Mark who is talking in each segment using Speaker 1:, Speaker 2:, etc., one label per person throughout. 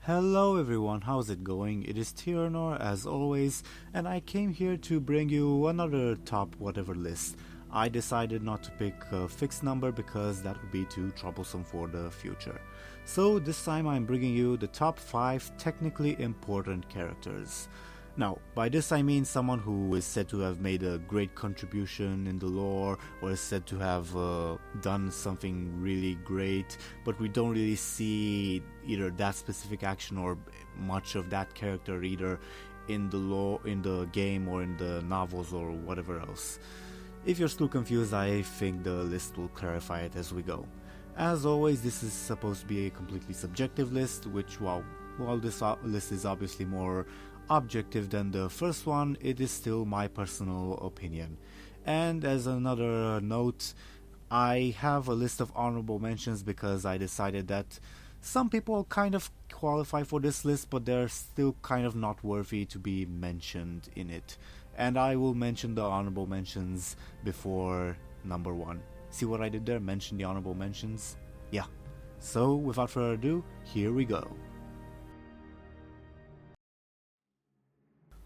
Speaker 1: Hello everyone, how's it going? It is Tyrannor as always, and I came here to bring you another top whatever list. I decided not to pick a fixed number because that would be too troublesome for the future. So this time I'm bringing you the top 5 technically important characters. Now, by this I mean someone who is said to have made a great contribution in the lore, or is said to have done something really great, but we don't really see either that specific action or much of that character either in the lore, in the game, or in the novels, or whatever else. If you're still confused, I think the list will clarify it as we go. As always, this is supposed to be a completely subjective list, which while this list is obviously more objective than the first one, it is still my personal opinion. And as another note, I have a list of honorable mentions because I decided that some people kind of qualify for this list, but they're still kind of not worthy to be mentioned in it. And I will mention the honorable mentions before number 1. See what I did there? Mention the honorable mentions? Yeah. So without further ado, here we go.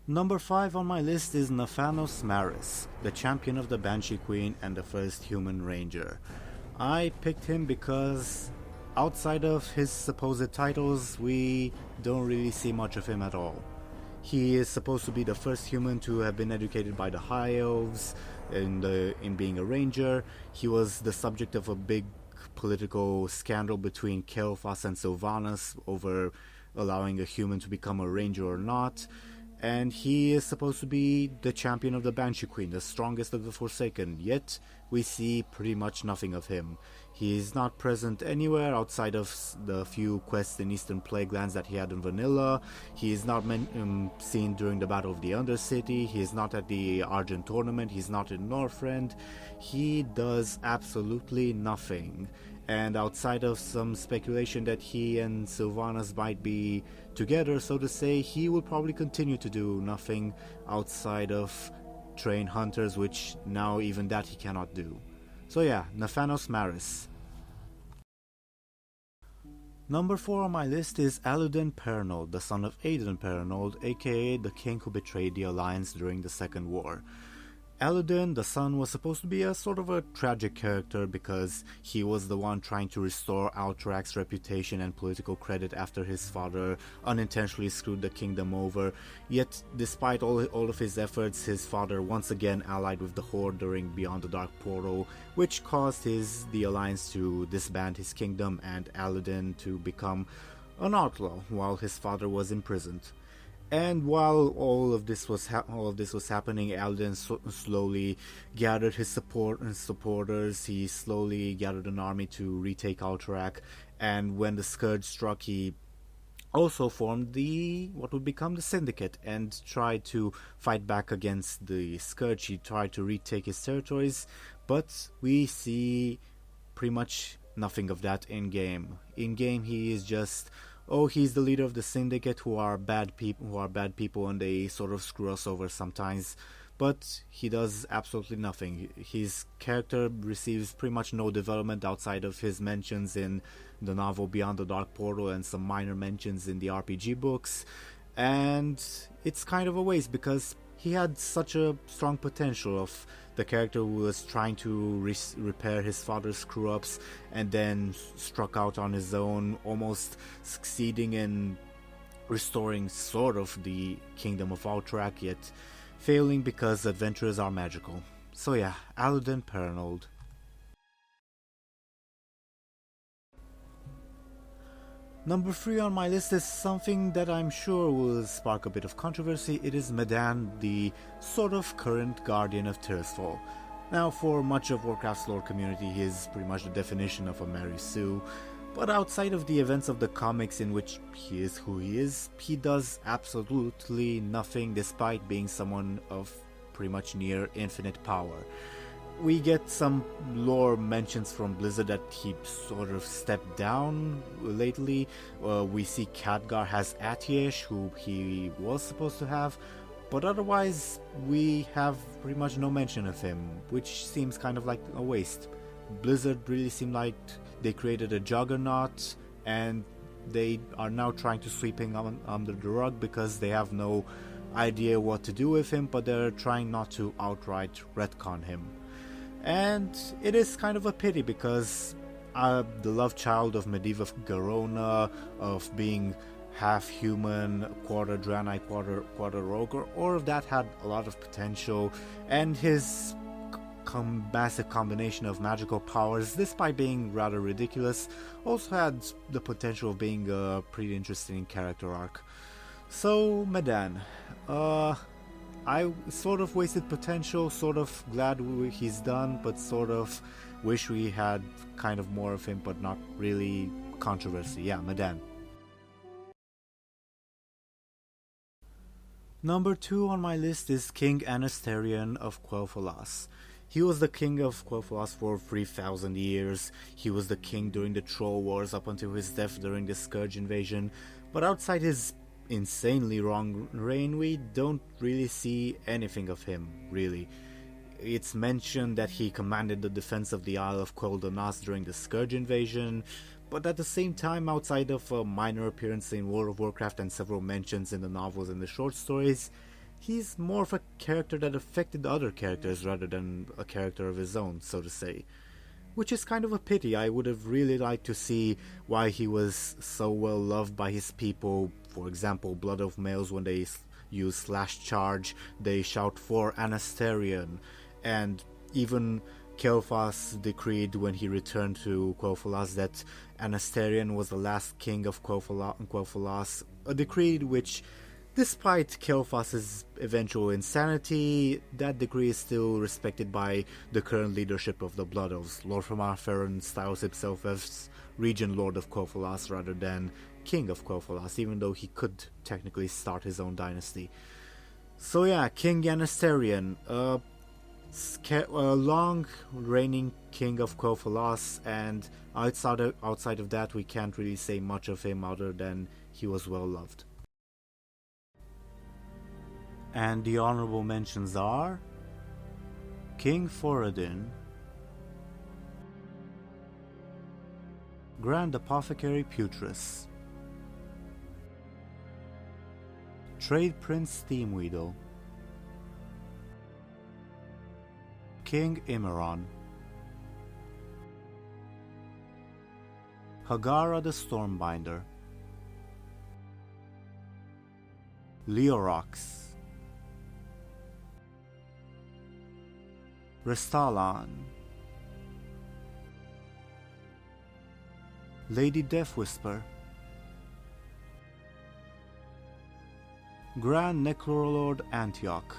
Speaker 1: Number 5 on my list is Samaras, the champion of the Banshee Queen and the first human ranger. I picked him because outside of his supposed titles, we don't really see much of him at all. He is supposed to be the first human to have been educated by the High Elves in being a ranger. He was the subject of a big political scandal between Kael'thas and Zul'Aman over allowing a human to become a ranger or not. And he is supposed to be the champion of the Banshee Queen, the strongest of the Forsaken, yet we see pretty much nothing of him. He is not present anywhere outside of the few quests in Eastern Plaguelands that he had in Vanilla. He is not seen during the Battle of the Undercity. He is not at the Argent Tournament. He is not in Northrend. He does absolutely nothing. And outside of some speculation that he and Sylvanas might be together, so to say, he will probably continue to do nothing outside of train hunters, which now even that he cannot do. So yeah, Samaras. Number 4 on my list is Elden Pernold, the son of Aiden Pernold, aka the king who betrayed the Alliance during the Second War. Elden, the son, was supposed to be a sort of a tragic character because he was the one trying to restore Alterax's reputation and political credit after his father unintentionally screwed the kingdom over. Yet, despite all of his efforts, his father once again allied with the Horde during Beyond the Dark Portal, which caused the Alliance to disband his kingdom and Elden to become an outlaw while his father was imprisoned. And while all of this was happening, Elden slowly gathered his supporters. He slowly gathered an army to retake Alterac. And when the Scourge struck, he also formed what would become the Syndicate and tried to fight back against the Scourge. He tried to retake his territories, but we see pretty much nothing of that in game. In game, he is just, he's the leader of the Syndicate who are bad people and they sort of screw us over sometimes, but he does absolutely nothing. His character receives pretty much no development outside of his mentions in the novel Beyond the Dark Portal and some minor mentions in the RPG books, and it's kind of a waste because he had such a strong potential of the character who was trying to repair his father's screw-ups and then struck out on his own, almost succeeding in restoring sort of the kingdom of Alterac, yet failing because adventurers are magical. So yeah, Elden Pernold. Number 3 on my list is something that I'm sure will spark a bit of controversy. It is Medan, the sort of current guardian of Tirisfal. Now, for much of Warcraft's lore community, he is pretty much the definition of a Mary Sue, but outside of the events of the comics in which he is who he is, he does absolutely nothing despite being someone of pretty much near infinite power. We get some lore mentions from Blizzard that he sort of stepped down lately. We see Khadgar has Atiesh, who he was supposed to have, but otherwise we have pretty much no mention of him, which seems kind of like a waste. Blizzard really seemed like they created a juggernaut and they are now trying to sweep him under the rug because they have no idea what to do with him, but they're trying not to outright retcon him. And it is kind of a pity because the love child of medieval Garona, of being half human, quarter Draenei, quarter rogue, all of that had a lot of potential, and his massive combination of magical powers, despite being rather ridiculous, also had the potential of being a pretty interesting character arc. So, Medan, I sort of wasted potential, sort of glad he's done, but sort of wish we had kind of more of him, but not really controversy. Yeah, Medan. Number 2 on my list is King Asterion of Quel'thalas. He was the king of Quel'thalas for 3,000 years. He was the king during the Troll Wars up until his death during the Scourge invasion, but outside his insanely long reign, we don't really see anything of him, really. It's mentioned that he commanded the defense of the Isle of Quel'thalas during the Scourge invasion, but at the same time, outside of a minor appearance in World of Warcraft and several mentions in the novels and the short stories, he's more of a character that affected other characters rather than a character of his own, so to say. Which is kind of a pity. I would have really liked to see why he was so well loved by his people. For example, Blood of Males, when they use Slash Charge, they shout for Asterion, and even Kael'thas decreed when he returned to Quel'thalas that Asterion was the last king of Quel'thalas, a decree which, despite Kael'thas' eventual insanity, that decree is still respected by the current leadership of the Blood Elves. Lor'themar styles himself as Regent Lord of Quel'thalas rather than King of Quel'thalas, even though he could technically start his own dynasty. So yeah, King Asterion, a long reigning king of Quel'thalas, and outside of that we can't really say much of him other than he was well loved. And the honorable mentions are King Thoradin, Grand Apothecary Putris, Trade Prince Steamweedle, King Imran, Hagara the Stormbinder, Leorox, Restalan, Lady Deathwhisper, Grand Necrolord Antioch,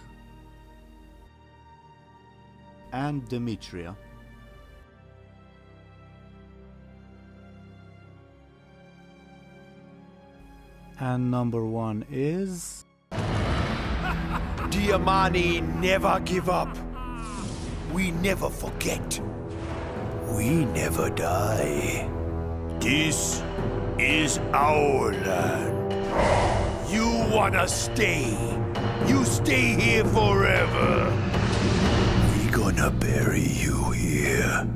Speaker 1: and Demetria. And number 1 is...
Speaker 2: Diamani never give up. We never forget. We never die. This is our land. You wanna stay? You stay here forever. We gonna bury you here.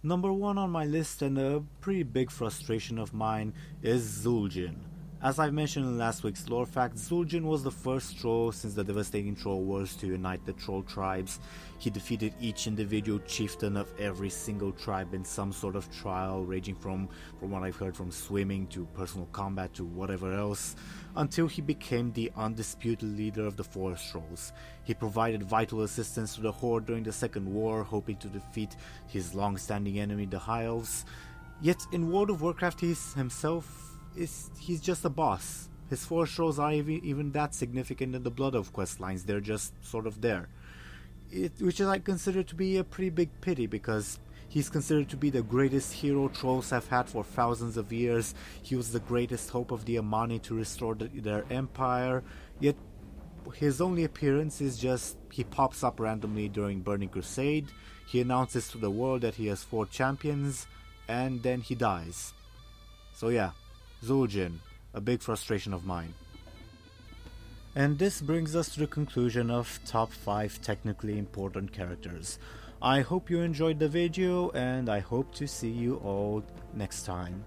Speaker 1: Number 1 on my list, and a pretty big frustration of mine, is Zul'jin. As I mentioned in last week's lore fact, Zul'jin was the first troll since the devastating troll wars to unite the troll tribes. He defeated each individual chieftain of every single tribe in some sort of trial, ranging from what I've heard, from swimming to personal combat to whatever else, until he became the undisputed leader of the forest trolls. He provided vital assistance to the Horde during the Second War, hoping to defeat his long-standing enemy, the High Elves. Yet in World of Warcraft, he's just a boss. His forest trolls aren't even that significant in the Blood Elf quest lines. They're just sort of there. Which I consider to be a pretty big pity, because he's considered to be the greatest hero trolls have had for thousands of years. He was the greatest hope of the Amani to restore their empire, yet his only appearance is just he pops up randomly during Burning Crusade, he announces to the world that he has 4 champions, and then he dies. So yeah, Zul'jin, a big frustration of mine. And this brings us to the conclusion of top 5 technically important characters. I hope you enjoyed the video, and I hope to see you all next time.